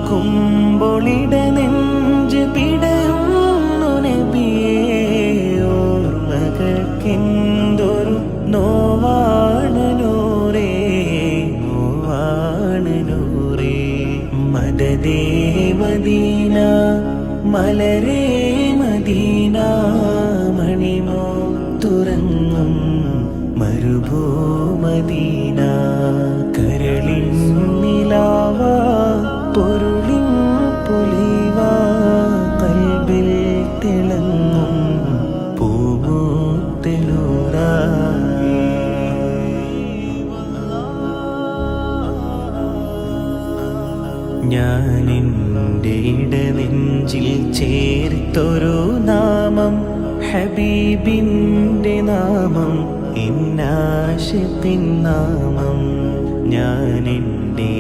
ഓർക്കുമ്പോളിട നെഞ്ച് പിടയുന്നു നബിയേ. ഓർമ്മകൾക്കെന്തൊരു നോവാണ് നൂറേ, നോവാണ് നൂറേ. മദദേ മദീന മലരേ മദീന, മണിമോ തുറങ്ങും മരുഭൂമദീന. കരളിൻ നിലാവ പൊരുളിൻ പൊലിവ, കൽബിൽ തിളങ്ങും പൂമൂത്തിനൂറ. ഞാനെൻ്റെ ഇടനെഞ്ചിൽ ചേർത്തൊരു നാമം, ഹബീബിൻ്റെ നാമം, ഇന്നാശിപ്പിൻ നാമം. ഞാനെൻ്റെ